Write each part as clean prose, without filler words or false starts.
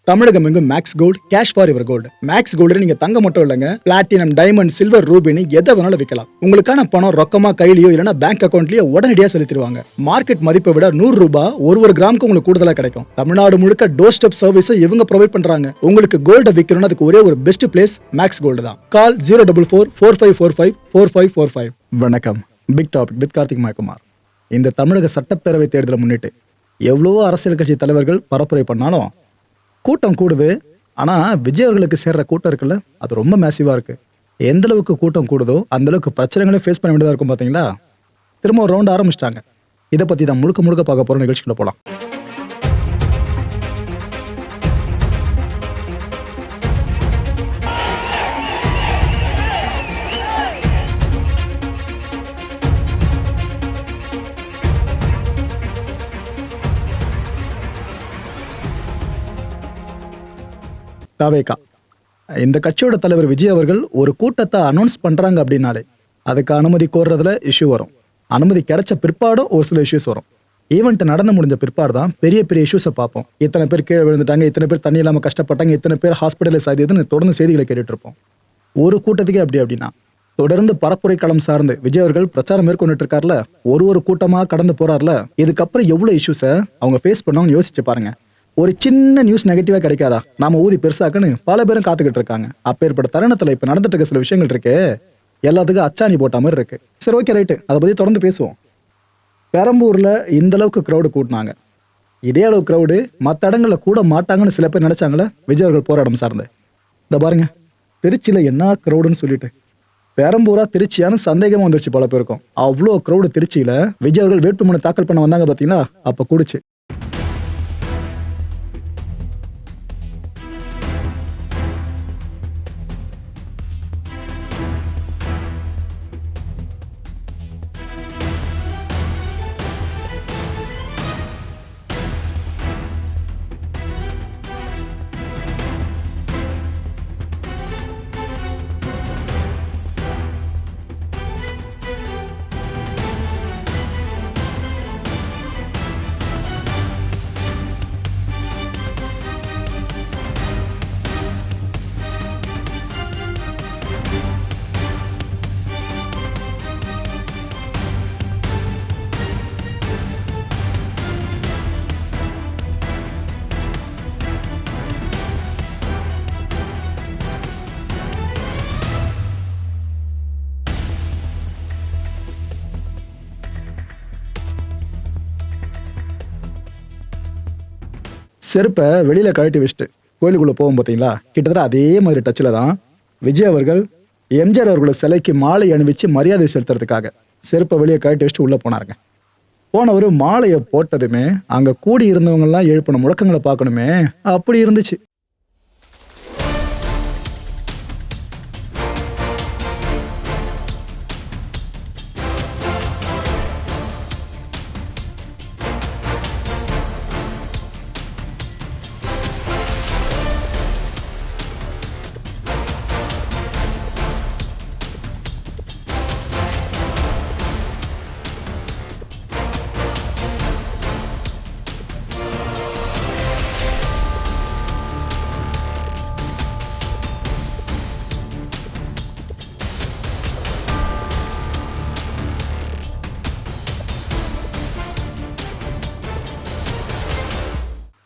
தமிழகம் எங்கும் Max Gold cash for your gold. Max Gold நீங்க தங்க மட்டும் இல்லைங்க, பிளாட்டினம், டைமண்ட், சில்வர், ரூபினி எதை வேணாலும் விற்கலாம். உங்களுக்கான பணம் ரொக்கமா கையிலயோ இல்லைன்னா பேங்க் அக்கௌண்ட்லயோ உடனடியாக செலுத்திடுவாங்க. மார்க்கெட் மதிப்பை விட 100 ரூபாய் ஒரு கிராமுக்கு உங்களுக்கு கூடுதலா கிடைக்கும். தமிழ்நாடு முழுக்க டோர் ஸ்டெப் சர்வீஸும் இவங்க ப்ரொவைட் பண்றாங்க. உங்களுக்கு கோல்ட விற்கணும்னா அதுக்கு ஒரே ஒரு பெஸ்ட் பிளேஸ் மேக்ஸ் கோல்டு தான். கால் 04445454545. வணக்கம். Big topic with Karthik Mayakumar. இந்த தமிழக சட்டப்பேரவை தேர்தலை முன்னிட்டு எவ்வளவோ அரசியல் கட்சி தலைவர்கள் பரப்புரை பண்ணாலும் கூட்டம் கூடுது. ஆனால் விஜய் அவர்களுக்கு சேர்ற கூட்டம் இருக்குல்ல, அது ரொம்ப மேசிவாக இருக்குது. எந்த அளவுக்கு கூட்டம் கூடுதோ அந்த அளவுக்கு பிரச்சனைகளை ஃபேஸ் பண்ண வேண்டியதாக இருக்கும். பார்த்தீங்களா, திரும்ப ஒரு ரவுண்ட் ஆரம்பிச்சிட்டாங்க. இதை பற்றி தான் முழுக்க முழுக்க பார்க்க போகிற நிகழ்ச்சிக்குள்ள போகலாம். தவேகா, இந்த கட்சியோட தலைவர் விஜய் அவர்கள் ஒரு கூட்டத்தை அனௌன்ஸ் பண்றாங்க அப்படின்னாலே அதுக்கு அனுமதி கோர்றதுல இஷ்யூ வரும். அனுமதி கிடைச்ச பிற்பாடும் ஒரு சில இஷ்யூஸ் வரும். ஈவெண்ட் நடந்து முடிஞ்ச பிற்பாடு தான் பெரிய பெரிய இஷ்யூஸை பார்ப்போம். இத்தனை பேர் கீழே விழுந்துட்டாங்க, இத்தனை பேர் தண்ணி இல்லாமல் கஷ்டப்பட்டாங்க, இத்தனை பேர் ஹாஸ்பிட்டலில் சாதிதுன்னு தொடர்ந்து செய்திகளை கேட்டுட்டு இருப்போம். ஒரு கூட்டத்துக்கே அப்படின்னா தொடர்ந்து பரப்புரை களம் சார்ந்து விஜய் அவர்கள் பிரச்சாரம் மேற்கொண்டுட்டு இருக்காருல, ஒரு கூட்டமா கடந்து போறாருல, இதுக்கப்புறம் எவ்வளவு இஷ்யூஸை அவங்க ஃபேஸ் பண்ணவங்க யோசிச்சு பாருங்க. ஒரு சின்ன நியூஸ் நெகட்டிவா கிடைக்காதா, நாம ஊதி பெருசாக்குன்னு பல பேரும் காத்துக்கிட்டு இருக்காங்க. அப்பேற்பட்ட தருணத்துல இப்ப நடந்துட்டு இருக்க சில விஷயங்கள் இருக்கு, எல்லாத்துக்கும் அச்சாணி போட்ட மாதிரி இருக்கு. சரி, ஓகே, ரைட்டு, அதை பத்தி தொடர்ந்து பேசுவோம். பெரம்பூர்ல இந்த அளவுக்கு கிரௌடு கூட்டினாங்க. இதே அளவு கிரௌடு மற்ற இடங்கள்ல கூட மாட்டாங்கன்னு சில பேர் நினைச்சாங்களே விஜய் அவர்கள் போராட்டம் சார்ந்து. இந்த பாருங்க, திருச்சியில என்ன கிரௌடுன்னு சொல்லிட்டு பெரம்பூரா திருச்சியான்னு சந்தேகமா வந்துருச்சு பல பேருக்கும். அவ்வளோ கிரௌடு திருச்சியில விஜய் அவர்கள் வேட்புமனு தாக்கல் பண்ண வந்தாங்க பாத்தீங்கன்னா, அப்ப கூடுச்சு. செருப்பை வெளியில கழட்டி வச்சுட்டு கோயிலுக்குள்ள போவோம் பார்த்தீங்களா, கிட்டத்தட்ட அதே மாதிரி டச்சில் தான் விஜய் அவர்கள் எம்ஜிஆர் அவர்களோட சிலைக்கு மாலை அணிவிச்சு மரியாதை செலுத்துறதுக்காக செருப்பை வெளியே கழட்டி வச்சுட்டு உள்ள போனாருங்க. போனவர் மாலையை போட்டதுமே அங்க கூடி இருந்தவங்கெல்லாம் எழுப்பின முழக்கங்களை பார்க்கணுமே, அப்படி இருந்துச்சு.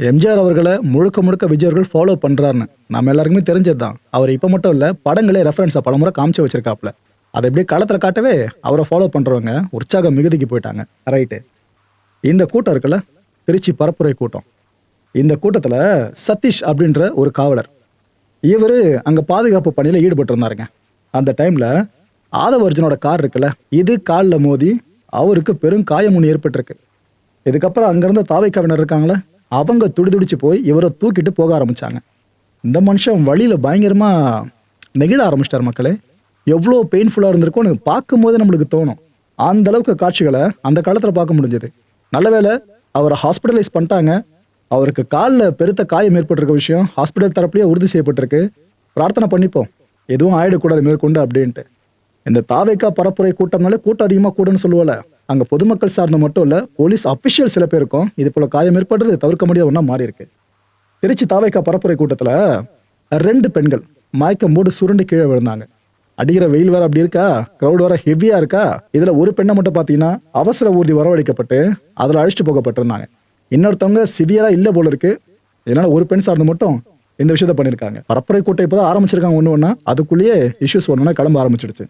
எம்ஜிஆர் அவர்களை முழுக்க முழுக்க விஜய் அவர்கள் ஃபாலோ பண்றாருன்னு நம்ம எல்லாருக்குமே தெரிஞ்சது தான். அவர் இப்போ மட்டும் இல்லை, படங்களே ரெஃபரன்ஸை பலமுறை காமிச்சு வச்சிருக்காப்ல. அதை எப்படியே களத்தில் காட்டவே அவரை ஃபாலோ பண்றவங்க உற்சாக மிகுதிக்கு போயிட்டாங்க. ரைட்டு, இந்த கூட்டம் இருக்குல்ல, திருச்சி பரப்புரை கூட்டம். இந்த கூட்டத்தில் சதீஷ் அப்படின்ற ஒரு காவலர், இவர் அங்கே பாதுகாப்பு பணியில் ஈடுபட்டு இருந்தாருங்க. அந்த டைம்ல ஆதவர்ஜனோட கார் இருக்குல்ல, இது காலில் மோதி அவருக்கு பெரும் காயம் ஒன்று ஏற்பட்டிருக்கு. இதுக்கப்புறம் அங்கிருந்த தாவைக்காவினர் இருக்காங்களே, அவங்க துடிதுடிச்சு போய் இவரை தூக்கிட்டு போக ஆரம்பிச்சாங்க. இந்த மனுஷன் வழியில பயங்கரமா நெகிழ ஆரம்பிச்சிட்டார். மக்களே, எவ்வளோ பெயின்ஃபுல்லாக இருந்திருக்கும்னு பார்க்கும் போது நம்மளுக்கு தோணும். அந்த அளவுக்கு காட்சிகளை அந்த காலத்தில் பார்க்க முடிஞ்சது. நல்ல வேளை அவரை ஹாஸ்பிட்டலைஸ் பண்ணிட்டாங்க. அவருக்கு காலில் பெருத்த காயம் ஏற்பட்டிருக்க விஷயம் ஹாஸ்பிட்டல் தரப்புலேயே உறுதி செய்யப்பட்டிருக்கு. பிரார்த்தனை பண்ணிப்போம், எதுவும் ஆயிடக்கூடாது மேற்கொண்டு அப்படின்ட்டு. இந்த தாவேக்கா பரப்புரை கூட்டம்னாலே கூட்டம் அதிகமாக கூடன்னு சொல்லுவாள். அங்கே பொதுமக்கள் சார்ந்த மட்டும் இல்லை, போலீஸ் அஃபிஷியல் சில பேருக்கும் இது போல காயம் ஏற்படுறது தவிர்க்க முடியாத ஒன்றா மாறி இருக்கு. திருச்சி தாவேக்கா பரப்புரை கூட்டத்துல 2 பெண்கள் மயக்கம் போட்டு சுருண்டு கீழே விழுந்தாங்க. அடிக்கிற வெயில் வேற அப்படி இருக்கா, கிரௌட் வேற ஹெவியா இருக்கா. இதுல ஒரு பெண்ணை மட்டும் பாத்தீங்கன்னா அவசர ஊர்தி வரவழைக்கப்பட்டு அதுல அழைச்சிட்டு போகப்பட்டிருந்தாங்க. இன்னொருத்தவங்க சிவியரா இல்ல போல இருக்கு. இதனால ஒரு பெண் சார்ந்து மட்டும் இந்த விஷயத்த பண்ணிருக்காங்க. பரப்புரை கூட்டம் இப்பதான் ஆரம்பிச்சிருக்காங்க. ஒண்ணு அதுக்குள்ளேயே இஷ்யூஸ் ஒண்ணு கிளம்ப ஆரம்பிச்சிடுச்சு.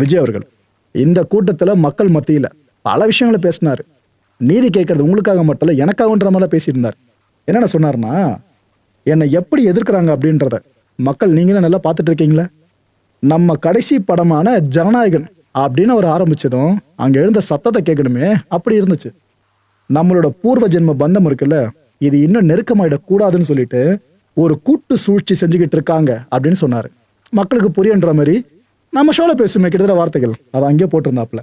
விஜய் அவர்கள் இந்த கூட்டத்துல மக்கள் மத்தியில பல விஷயங்களை பேசினாரு. நீதி கேட்கறது உங்களுக்காக மட்டும் இல்ல எனக்காகன்ற மாதிரி பேசியிருந்தார். என்னென்ன சொன்னார்னா, என்னை எப்படி எதிர்க்கிறாங்க அப்படின்றத மக்கள் நீங்களும் நல்லா பார்த்துட்டு இருக்கீங்களா. நம்ம கடைசி படமான ஜனநாயகன் அப்படின்னு அவர் ஆரம்பிச்சதும் அங்க எழுந்த சத்தத்தை கேட்கணுமே அப்படி இருந்துச்சு. நம்மளோட பூர்வ ஜென்ம பந்தம் இருக்குல்ல, இது இன்னும் நெருக்கமாயிடக்கூடாதுன்னு சொல்லிட்டு ஒரு கூட்டு சூழ்ச்சி செஞ்சுக்கிட்டு இருக்காங்க அப்படின்னு சொன்னாரு. மக்களுக்கு புரியன்ற மாதிரி நம்ம ஷோல பேசுமே கிட்டத்தட்ட வார்த்தைகள் அதை அங்கேயே போட்டிருந்தாப்புல.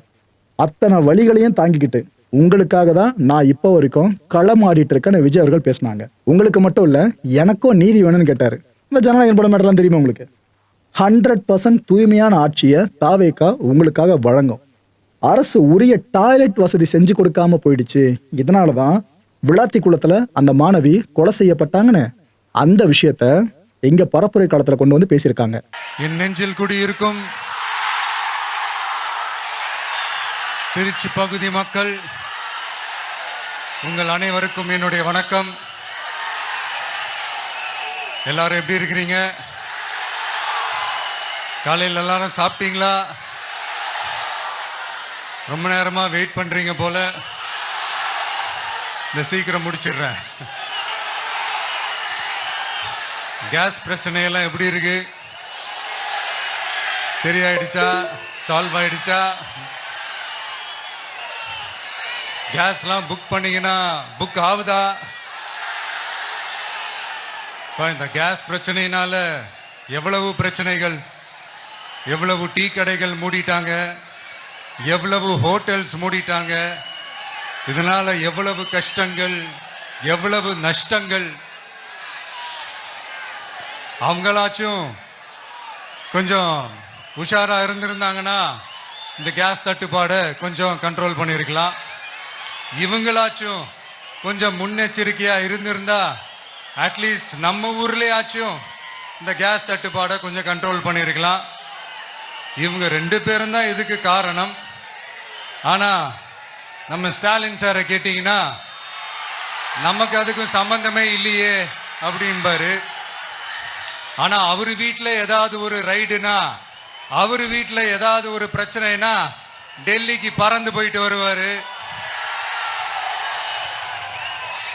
அத்தனை வழிகளையும் தாங்கிக்கிட்டு உங்களுக்காக தான் நான் இப்போ வரைக்கும் களமாடிட்டு இருக்கேன்னு விஜய் அவர்கள் பேசினாங்க. உங்களுக்கு மட்டும் இல்ல எனக்கும் நீதி வேணும்னு கேட்டாரு. இந்த ஜனநாயகம் படம் மேட்டர்லாம் தெரியுமா உங்களுக்கு? 100% தூய்மையான ஆட்சியை தாவேக்கா உங்களுக்காக வழங்கும். அரசு உரிய டாய்லெட் வசதி செஞ்சு கொடுக்காம போயிடுச்சு, இதனாலதான் விளாத்தி குளத்துல அந்த மாணவி கொலை செய்யப்பட்டாங்கன்னு அந்த விஷயத்த எங்க பரப்புரை காலத்துல கொண்டு வந்து பேசியிருக்காங்க. என் நெஞ்சில் குடியிருக்கும் திருச்சி பகுதி மக்கள் உங்கள் அனைவருக்கும் என்னுடைய வணக்கம். எல்லாரும் எப்படி இருக்கிறீங்க? காலையில் எல்லாரும் சாப்பிட்டீங்களா? ரொம்ப நேரமா வெயிட் பண்றீங்க போல. இந்த சீக்கிரம் முடிச்சிடுறேன். கேஸ் பிரச்சனையெல்லாம் எப்படி இருக்கு? சரியாயிடுச்சா? சால்வ் ஆயிடுச்சா? கேஸ்லாம் புக் பண்ணீங்கன்னா புக் ஆகுதா? இந்த கேஸ் பிரச்சனையினால எவ்வளவு பிரச்சனைகள், எவ்வளவு டீ கடைகள் மூடிட்டாங்க, எவ்வளவு ஹோட்டல்ஸ் மூடிட்டாங்க. இதனால எவ்வளவு கஷ்டங்கள், எவ்வளவு நஷ்டங்கள். அவங்களாச்சும் கொஞ்சம் உஷாரா இருந்திருந்தாங்கன்னா இந்த கேஸ் தட்டுப்பாடை கொஞ்சம் கண்ட்ரோல் பண்ணியிருக்கலாம். இவங்களாச்சும் கொஞ்சம் முன்னெச்சரிக்கையா இருந்திருந்தா அட்லீஸ்ட் நம்ம ஊர்லயாச்சும் இந்த கேஸ் தட்டுப்பாடை கொஞ்சம் கண்ட்ரோல் பண்ணியிருக்கலாம். இவங்க 2 பேரும் தான் இதுக்கு காரணம். ஆனா நம்ம ஸ்டாலின் சாரை கேட்டீங்கன்னா நமக்கு அதுக்கும் சம்பந்தமே இல்லையே அப்படின்பாரு. ஆனா அவரு வீட்டுல ஏதாவது ஒரு ரைடுனா, அவரு வீட்டுல ஏதாவது ஒரு பிரச்சனைனா டெல்லிக்கு பறந்து போயிட்டு வருவாரு.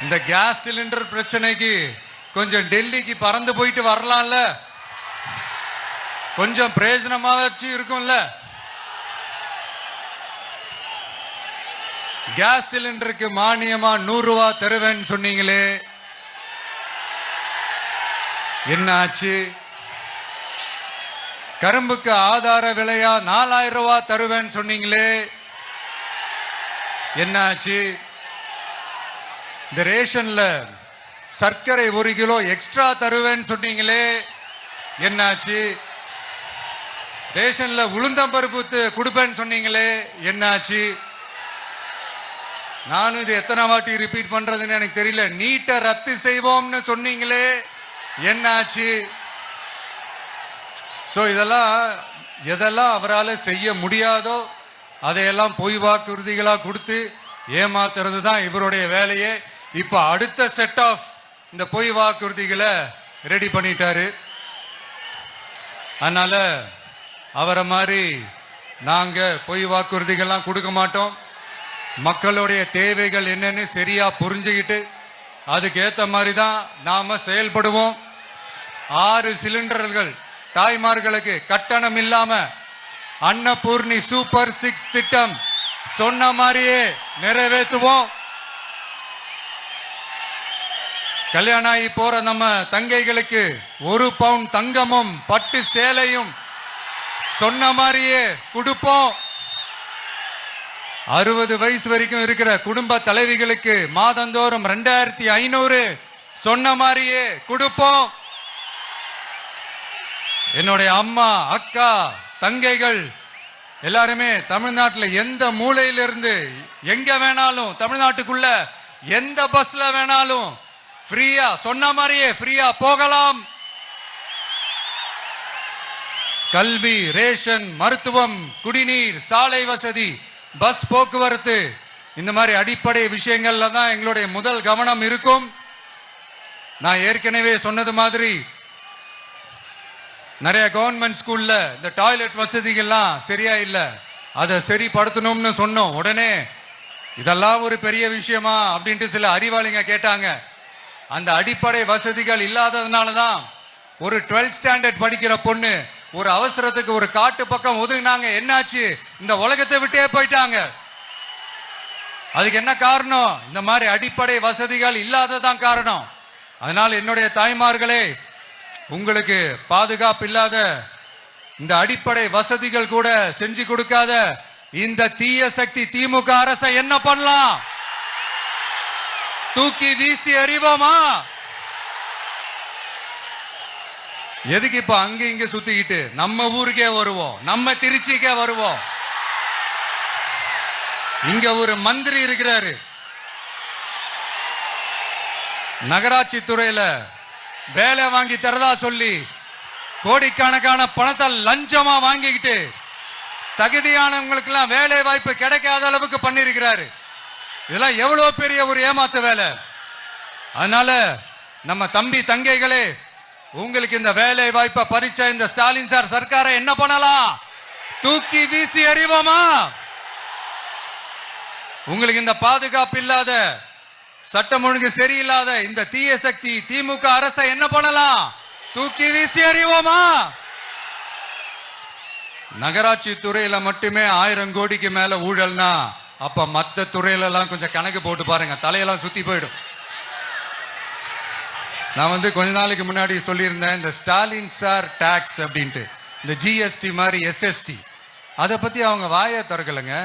இந்த கேஸ் சிலிண்டர் பிரச்சனைக்கு கொஞ்சம் டெல்லிக்கு பறந்து போயிட்டு வரலாம்ல, கொஞ்சம் பிரயோஜனமாச்சு இருக்கும்ல. கேஸ் சிலிண்டருக்கு மானியமா 100 ரூபாய் தருவேன்னு சொன்னீங்களே, என்ன ஆச்சு? கரும்புக்கு ஆதார விலையா 4000 ரூபாய் தருவேன்னு சொன்னீங்களே, என்ன ஆச்சு? இந்த ரேஷன்ல சர்க்கரை 1 கிலோ எக்ஸ்ட்ரா தருவேன்னு சொன்னீங்களே, என்னாச்சு? ரேஷன்ல உளுந்தம்பருப்பு கொடுப்பேன்னு சொன்னீங்களே, என்னாச்சு? நானும் இது எத்தனை வாட்டி ரிப்பீட் பண்றதுன்னு எனக்கு தெரியல. நீட்டை ரத்து செய்வோம்னு சொன்னீங்களே, என்னாச்சு? சோ இதெல்லாம் எதெல்லாம் அவரால் செய்ய முடியாதோ அதையெல்லாம் பொய் வாக்குறுதிகளா கொடுத்து ஏமாத்துறது தான் இவருடைய வேலையே. இப்ப அடுத்த செட் ஆஃப் இந்த பொய் வாக்குறுதிகளை ரெடி பண்ணிட்டாரு. அதனால அவரை மாதிரி நாங்க பொய் வாக்குறுதிகள்லாம் கொடுக்க மாட்டோம். மக்களுடைய தேவைகள் என்னன்னு சரியா புரிஞ்சுக்கிட்டு அதுக்கு ஏத்த மாதிரி தான் நாம செயல்படுவோம். 6 சிலிண்டர்கள் தாய்மார்களுக்கு கட்டணம் இல்லாம அன்னபூர்ணி சூப்பர் 6 திட்டம் சொன்ன மாதிரியே நிறைவேற்றுவோம். கல்யாணம் ஆகி போற நம்ம தங்கைகளுக்கு 1 பவுன் தங்கமும் பட்டு சேலையும் சொன்ன மாதிரியே கொடுப்போம். 60 வயசு வரைக்கும் இருக்கிற குடும்ப தலைவிகளுக்கு மாதந்தோறும் 2500 சொன்ன மாதிரியே கொடுப்போம். என்னுடைய அம்மா, அக்கா, தங்கைகள் எல்லாருமே தமிழ்நாட்டில் எந்த மூலையிலிருந்து எங்க வேணாலும், தமிழ்நாட்டுக்குள்ள எந்த பஸ்ல வேணாலும் ஃப்ரீயா சொன்ன மாதிரியே ஃப்ரீயா போகலாம். கல்வி, ரேஷன், மருத்துவம், குடிநீர், சாலை வசதி, பஸ் போக்குவரத்து, இந்த மாதிரி அடிப்படை விஷயங்கள்ல தான் எங்களுடைய முதல் கவனம் இருக்கும். நான் ஏற்கனவே சொன்னது மாதிரி நிறைய கவர்மெண்ட் ஸ்கூல்ல இந்த டாய்லெட் வசதிகள்லாம் சரியா இல்லை, அதை சரிப்படுத்தணும்னு சொன்னோம். உடனே இதெல்லாம் ஒரு பெரிய விஷயமா அப்படின்ட்டு சில அறிவாளிங்க கேட்டாங்க. அந்த அடிப்படை வசதிகள் இல்லாததுனால தான் ஒரு 12th ஸ்டாண்டர்ட் படிக்கிற பொண்ணு ஒரு அவசரத்துக்கு ஒரு காட்டு பக்கம் ஒதுங்கினாங்க. என்னாச்சு? இந்த உலகத்தை விட்டே போயிட்டாங்க. அதுக்கு என்ன காரணம்? இந்த மாதிரி அடிப்படை வசதிகள் இல்லாததான் காரணம். அதனால் என்னுடைய தாய்மார்களே, உங்களுக்கு பாதுகாப்பு இல்லாத இந்த அடிப்படை வசதிகள் கூட செஞ்சு கொடுக்காத இந்த தீய சக்தி திமுக அரசை என்ன பண்ணலாம்? தூக்கி வீசி அறிவோமா? எதுக்கு இப்ப அங்க இங்க சுத்திக்கிட்டு நம்ம ஊருக்கே வருவோம், நம்ம திருச்சிக்கே வருவோம். இங்க ஒரு மந்திரி இருக்கிறாரு, நகராட்சி துறையில வேலை வாங்கி தரதா சொல்லி கோடிக்கணக்கான பணத்தை லஞ்சமா வாங்கிக்கிட்டு தகுதியானவங்களுக்கு எல்லாம் வேலை வாய்ப்பு கிடைக்காத அளவுக்கு பண்ணிருக்கிறாரு. இதெல்லாம் எவ்வளவு பெரிய ஒரு ஏமாத்து வேலை. அதனால நம்ம தம்பி தங்கைகளே, உங்களுக்கு இந்த வேலை வாய்ப்பை பறிச்ச இந்த ஸ்டாலின் சார் சர்க்காரை என்ன பண்ணலாம்? தூக்கி வீசி எறிவோமா? உங்களுக்கு இந்த பாதுகாப்பு இல்லாத, சட்டம் ஒழுங்கு சரியில்லாத இந்த தீய சக்தி திமுக அரசை என்ன பண்ணலாம்? தூக்கி வீசி எறிவோமா? நகராட்சி துறையில மட்டுமே 1000 கோடிக்கு மேல ஊழல்னா அப்ப மத்த துறையில எல்லாம் கொஞ்சம் கணக்கு போட்டு பாருங்க, தலையெல்லாம் சுத்தி போயிடும். நான் கொஞ்ச நாளைக்கு முன்னாடி சொல்லியிருந்தேன், இந்த ஸ்டாலின் சார் டாக்ஸ் அப்படின்ட்டு, இந்த ஜிஎஸ்டி மாதிரி எஸ்எஸ்டி, அதை பத்தி அவங்க வாயை திறக்கலைங்க.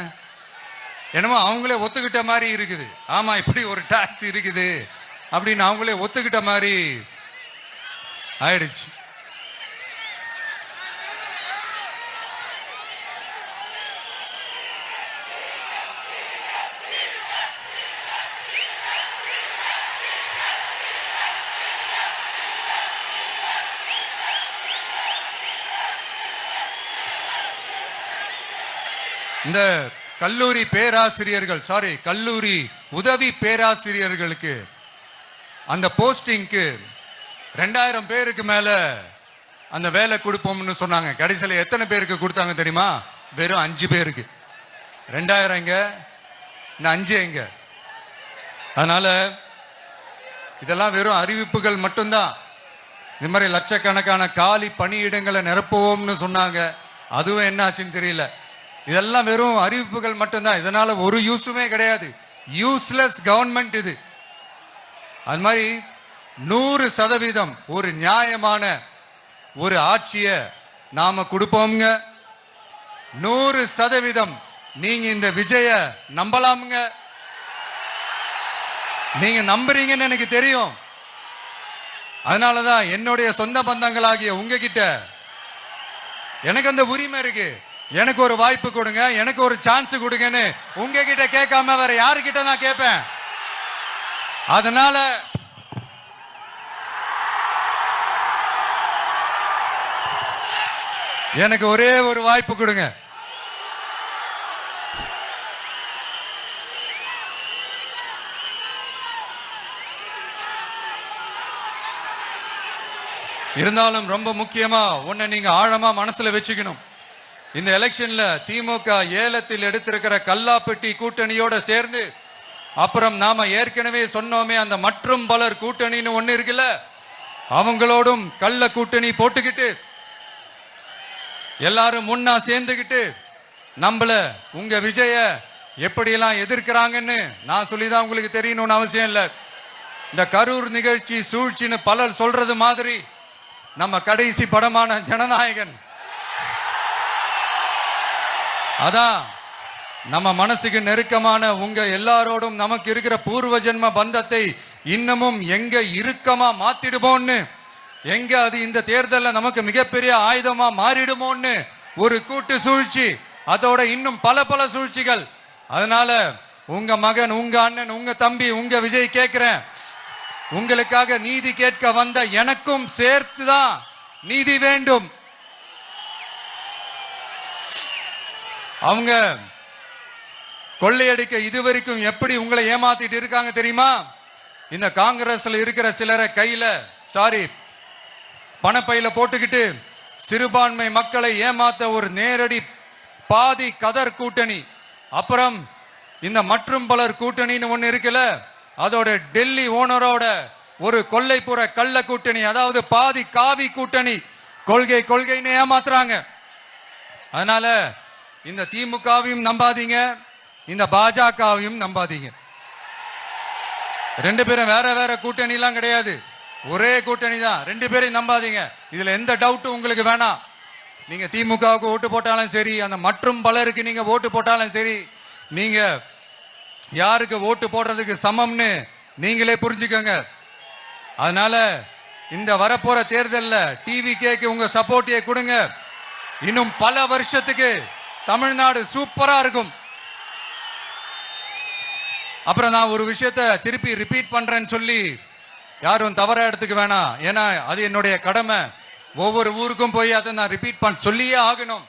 என்னமோ அவங்களே ஒத்துக்கிட்ட மாதிரி இருக்குது. ஆமா, இப்படி ஒரு டாக்ஸ் இருக்குது அப்படின்னு அவங்களே ஒத்துக்கிட்ட மாதிரி ஆயிடுச்சு. இந்த கல்லூரி பேராசிரியர்கள், கல்லூரி உதவி பேராசிரியர்களுக்கு அந்த போஸ்டிங்க்கு 2000 பேருக்கு மேல அந்த வேலை கொடுப்போம்னு சொன்னாங்க. கடைசியில் எத்தனை பேருக்கு கொடுத்தாங்க தெரியுமா? வெறும் 5 பேருக்கு. 2000 எங்க, 5 எங்க? அதனால இதெல்லாம் வெறும் அறிவிப்புகள் மட்டும்தான். இந்த மாதிரி லட்சக்கணக்கான காலி பணியிடங்களை நிரப்புவோம்னு சொன்னாங்க, அதுவும் என்ன ஆச்சுன்னு தெரியல. இதெல்லாம் வெறும் அறிவிப்புகள் மட்டும்தான். இதனால ஒரு யூஸுமே கிடையாது. யூஸ்லெஸ் கவர்மெண்ட் இது. அது மாதிரி 100% ஒரு நியாயமான ஒரு ஆட்சியை நாம கொடுப்போம்ங்க. 100% நீங்க இந்த விஜய நம்பலாமுங்க. நீங்க நம்புறீங்கன்னு எனக்கு தெரியும். அதனாலதான் என்னுடைய சொந்த பந்தங்களாகிய உங்ககிட்ட எனக்கு அந்த உரிமை இருக்கு. எனக்கு ஒரு வாய்ப்பு கொடுங்க, எனக்கு ஒரு சான்ஸ் கொடுங்கன்னு உங்ககிட்ட கேட்காம வேற யாருக்கிட்ட நான் கேட்பேன்? அதனால எனக்கு ஒரே ஒரு வாய்ப்பு கொடுங்க. இருந்தாலும் ரொம்ப முக்கியமா ஒன்ன நீங்க ஆழமா மனசுல வச்சுக்கணும். இந்த எலெக்ஷன்ல திமுக ஏலத்தில் எடுத்திருக்கிற கல்லாப்பெட்டி கூட்டணியோட சேர்ந்து, அப்புறம் நாம ஏற்கனவே சொன்னோமே அந்த மற்றும் பலர் கூட்டணின்னு ஒண்ணு இருக்குல்ல, அவங்களோடும் கள்ள கூட்டணி போட்டுக்கிட்டு எல்லாரும் முன்னா சேர்ந்துகிட்டு நம்மள உங்க விஜய எப்படியெல்லாம் எதிர்க்கிறாங்கன்னு நான் சொல்லிதான் உங்களுக்கு தெரியணும்னு அவசியம் இல்லை. இந்த கரூர் நிகழ்ச்சி சூழ்ச்சின்னு பலர் சொல்றது மாதிரி நம்ம கடைசி படமான ஜனநாயகன், அதான் நம்ம மனசுக்கு நெருக்கமான உங்க எல்லாரோடும் நமக்கு இருக்கிற பூர்வ ஜென்ம பந்தத்தை இன்னமும் எங்க இறுக்கமா மாத்திடுமோன்னு, எங்க அது இந்த தேர்தலில் நமக்கு மிகப்பெரிய ஆயுதமா மாறிடுமோன்னு ஒரு கூட்டு சூழ்ச்சி, அதோட இன்னும் பல பல சூழ்ச்சிகள். அதனால உங்க மகன், உங்க அண்ணன், உங்க தம்பி, உங்க விஜய் கேட்கிறேன், உங்களுக்காக நீதி கேட்க வந்த எனக்கும் சேர்த்துதான் நீதி வேண்டும். அவங்க கொள்ளையடிக்க இதுவரைக்கும் எப்படி உங்களை ஏமாத்திட்டு இருக்காங்க தெரியுமா? இந்த காங்கிரஸ்ல இருக்கிற சிலரை பணப்பையில போட்டுக்கிட்டு சிறுபான்மை மக்களை ஏமாத்த ஒரு நேரடி பாதி கதர் கூட்டணி, அப்புறம் இந்த மற்றும் பலர் கூட்டணின்னு ஒண்ணு இருக்குல்ல, அதோட டெல்லி ஓனரோட ஒரு கொள்ளைப்புற கள்ள கூட்டணி, அதாவது பாதி காவி கூட்டணி. கொள்கைன்னு ஏமாத்துறாங்க. அதனால இந்த திமுகவையும் நம்பாதீங்க, இந்த பாஜகவையும் நம்பாதீங்க. ரெண்டு பேரும் வேற வேற கூட்டணி எல்லாம் கிடையாது, ஒரே கூட்டணி தான். ரெண்டு பேரையும் நம்பாதீங்க. இதுல எந்த டவுட்டும் உங்களுக்கு வேணாம். நீங்க திமுகவுக்கு ஓட்டு போட்டாலும் சரி, அந்த மற்றும் பலருக்கு நீங்க ஓட்டு போட்டாலும் சரி, நீங்க யாருக்கு ஓட்டு போடுறதுக்கு சமம்னு நீங்களே புரிஞ்சுக்கோங்க. அதனால இந்த வரப்போற தேர்தல்ல டிவிகேக்கு உங்க சப்போர்ட்டியை கொடுங்க. இன்னும் பல வருஷத்துக்கு தமிழ்நாடு சூப்பரா இருக்கும். அப்புறம் நான் ஒரு விஷயத்த திருப்பி ரிப்பீட் பண்றேன்னு சொல்லி யாரும் தவறா எடுத்துக்க வேணாம். ஏன்னா அது என்னுடைய கடமை. ஒவ்வொரு ஊருக்கும் போய் அதை நான் ரிப்பீட் சொல்லியே ஆகணும்.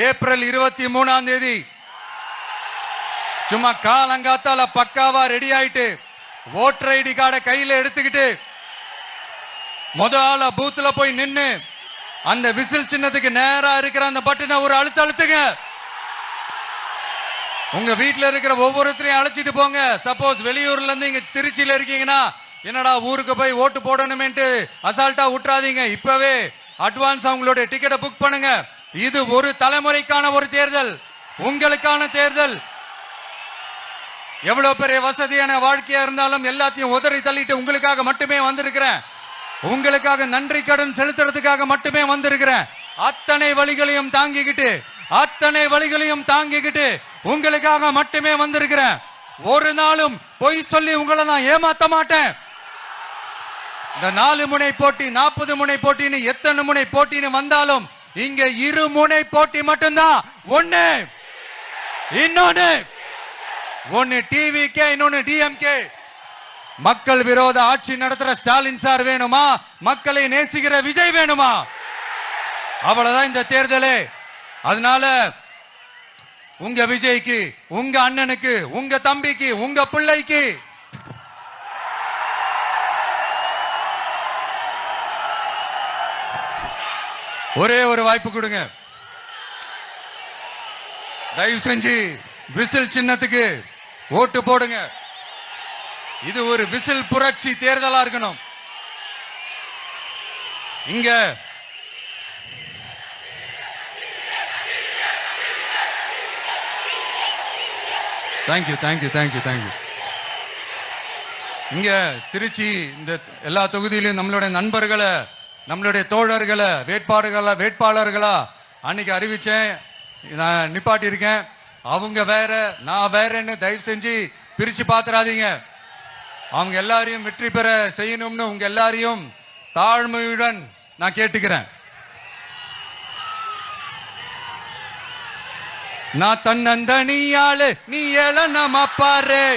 ஏப்ரல் 23 சும்மா காலங்காத்தால பக்காவா ரெடி ஆயிட்டு ஓட்டர் ஐடி கார்டை கையில எடுத்துக்கிட்டு முதல்ல பூத்துல போய் நின்னு அந்த விசில் சின்னத்துக்கு நேரா இருக்கிற அந்த பட்டனை ஒரு அழுத்துங்க. உங்க வீட்டுல இருக்கிற ஒவ்வொருத்தரையும் அழைச்சிட்டு போங்க. சப்போஸ் வெளியூர்ல இருந்து இங்க திருச்சியில இருக்கீங்கன்னா, என்னடா ஊருக்கு போய் ஓட்டு போடணுமேன்ட்டு அசால்ட்டா விட்டுறாதீங்க. இப்பவே அட்வான்ஸ் அவங்களுடைய டிக்கெட்டை புக் பண்ணுங்க. இது ஒரு தலைமுறைக்கான ஒரு தேர்தல், உங்களுக்கான தேர்தல். எவ்வளவு பெரிய வசதியான வாழ்க்கையா இருந்தாலும் எல்லாத்தையும் உதறி தள்ளிட்டு உங்களுக்காக மட்டுமே வந்திருக்கிறேன். உங்களுக்காக நன்றி கடன் செலுத்துறதுக்காக மட்டுமே வந்திருக்கிறேன். அத்தனை வழிகளையும் தாங்கிக்கிட்டு உங்களுக்காக மட்டுமே வந்திருக்கிறேன். ஒரு நாளும் பொய் சொல்லி உங்களை நான் ஏமாத்த மாட்டேன். இந்த 4 முனை போட்டி 40 முனை போட்டின்னு எத்தனை முனை போட்டின்னு வந்தாலும் இங்க 2 முனை போட்டி மட்டும்தான். ஒன்னு டிவிகே, இன்னொன்னு டிஎம்கே. மக்கள் விரோத ஆட்சி நடத்துற ஸ்டாலின் சார் வேணுமா, மக்களை நேசிக்கிற விஜய் வேணுமா? அவ்வளவுதான் இந்த தேர்தலே. அதனால உங்க விஜய்க்கு, உங்க அண்ணனுக்கு, உங்க தம்பிக்கு, உங்க பிள்ளைக்கு ஒரே ஒரு வாய்ப்பு கொடுங்க. தயவு செஞ்சு விசில் சின்னத்துக்கு ஓட்டு போடுங்க. இது ஒரு விசில் புரட்சி தேர்தலா இருக்கணும். இங்க தேங்க்யூ. இங்க திருச்சி இந்த எல்லா தொகுதியிலும் நம்மளுடைய நண்பர்களை, நம்மளுடைய தோழர்களை வேட்பாளர்களா அன்னைக்கு அறிவிச்சேன், நான் நிப்பாட்டி இருக்கேன். அவங்க வேற, நான் வேறன்னு தயவு செஞ்சு பிரிச்சு பாத்துறாதீங்க. அவங்க எல்லாரையும் வெற்றி பெற செய்யணும்னு உங்க எல்லாரையும் தாழ்மையுடன் நான் கேட்டுக்கிறேன். நான் தன்னந்தனியாளு, நீ ஏளனமா பாரு.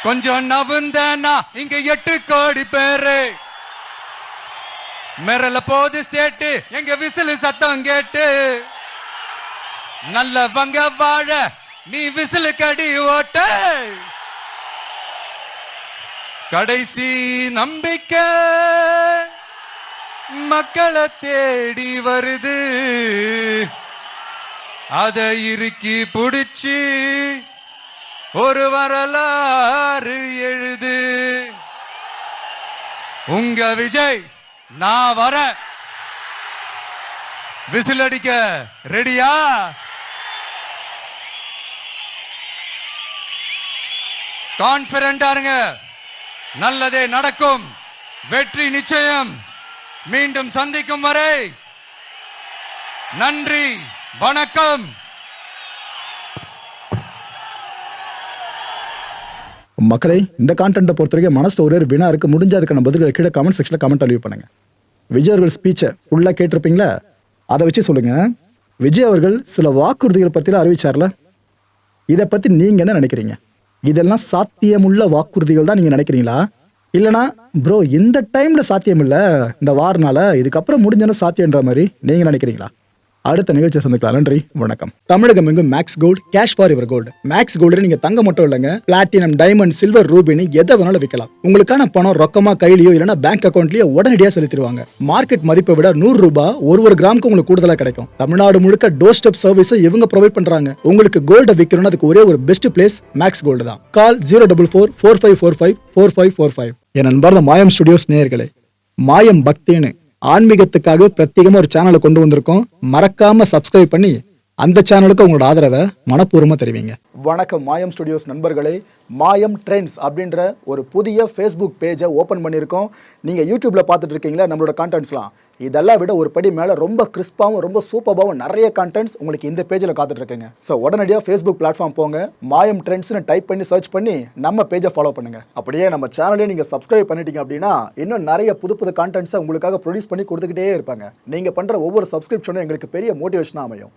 கொஞ்சம் நவுந்தனா இங்க 8 கோடி பேரு. மிரல போது ஸ்டேட்டு எங்க விசில் சத்தம் கேட்டு. நல்லவங்க வாழ நீ விசிலு கடி ஓட்ட. கடைசி நம்பிக்கை மக்களை தேடி வருது. அதை இறுக்கி புடிச்சு ஒரு வரலாறு எழுது. உங்க விஜய் நான் வர. விசில் அடிக்க ரெடியா? கான்பிடண்டா இருங்க. நல்லதே நடக்கும். வெற்றி நிச்சயம். மீண்டும் சந்திக்கும் வரை நன்றி, வணக்கம். மக்களே, இந்த கான்டென்ட்டை பொறுத்த வரைக்கும் மனசுல ஒரே ஒரு வினா இருக்கு. முடிஞ்ச அதுக்கான பதில்களை கீழே கமெண்ட் செக்ஷன்ல கமெண்ட் லீவ் பண்ணுங்க. விஜய் அவர்கள் ஸ்பீச்சை ஃபுல்லா கேட்டிருப்பீங்களா? அதை வச்சு சொல்லுங்க. விஜய் அவர்கள் சில வாக்குறுதிகள் பத்திலாம் அறிவிச்சார்ல, இதை பத்தி நீங்க என்ன நினைக்கிறீங்க? இதெல்லாம் சாத்தியமுள்ள வாக்குறுதிகள் தான் நீங்க நினைக்கிறீங்களா? இல்லனா ப்ரோ இந்த டைம்ல சாத்தியம் இல்ல, இந்த வாரனால இதுக்கப்புறம் முடிஞ்சன சாத்தியன்ற மாதிரி நீங்க நினைக்கிறீங்களா? அடுத்த நிகழ்ச்சியை சந்திக்கலாம். நன்றி, வணக்கம். தமிழகம் எங்கும் Max Gold, cash for your gold. Max Gold நீங்க தங்க மட்டும் இல்லைங்க, பிளாட்டினம், டைமண்ட், சில்வர், ரூபினி எதை வேணாலும் விற்கலாம். உங்களுக்கான பணம் ரொக்கமா கையிலயோ இல்லைன்னா பேங்க் அக்கௌண்ட்லயோ உடனடியாக செலுத்திடுவாங்க. மார்க்கெட் மதிப்பை விட 100 ரூபாய் ஒரு கிராமுக்கு உங்களுக்கு கூடுதலா கிடைக்கும். தமிழ்நாடு முழுக்க டோர் ஸ்டெப் சர்வீஸை இவங்க ப்ரொவைட் பண்றாங்க. உங்களுக்கு கோல்ட விற்கணும்னு அதுக்கு ஒரே ஒரு பெஸ்ட் பிளேஸ் மேக்ஸ் கோல்டு தான். கால் 04445454545. என் அன்பார்ந்த மாயம் ஸ்டுடியோஸ் நேயர்களே, மாயம் பக்தின்னு ஆன்மீகத்துக்காக பிரத்யேகமா ஒரு சேனலை கொண்டு வந்திருக்கோம். மறக்காம சப்ஸ்கிரைப் பண்ணி அந்த சேனலுக்கு உங்களோட ஆதரவை மனப்பூர்வமா தெரிவிங்க. வணக்கம் மாயம் ஸ்டுடியோஸ் நண்பர்களே. மாயம் ட்ரெண்ட்ஸ் அப்படின்ற ஒரு புதிய ஃபேஸ்புக் பேஜை ஓப்பன் பண்ணியிருக்கோம். நீங்கள் யூடியூப்பில் பார்த்துட்டு இருக்கீங்களா நம்மளோட கான்டென்ட்ஸ்லாம், இதெல்லாம் விட ஒரு படி மேலே ரொம்ப கிறிஸ்பாகவும் ரொம்ப சூப்பராகவும் நிறைய கான்டென்ட்ஸ் உங்களுக்கு இந்த பேஜில் காத்துட்ருக்குங்க. ஸோ உடனடியாக ஃபேஸ்புக் பிளாட்ஃபார்ம் போங்க, மாயம் ட்ரெண்ட்ஸ்னு டைப் பண்ணி சர்ச் பண்ணி நம்ம பேஜை ஃபாலோ பண்ணுங்கள். அப்படியே நம்ம சேனலையும் நீங்கள் சப்ஸ்கிரைப் பண்ணிட்டீங்க அப்படின்னா இன்னும் நிறைய புது புது கான்டென்ட்ஸை உங்களுக்காக ப்ரொடியூஸ் பண்ணி கொடுத்துக்கிட்டே இருப்பாங்க. நீங்கள் பண்ணுற ஒவ்வொரு சப்ஸ்கிரிப்ஷனும் எங்களுக்கு பெரிய மோட்டிவேஷனாக அமையும்.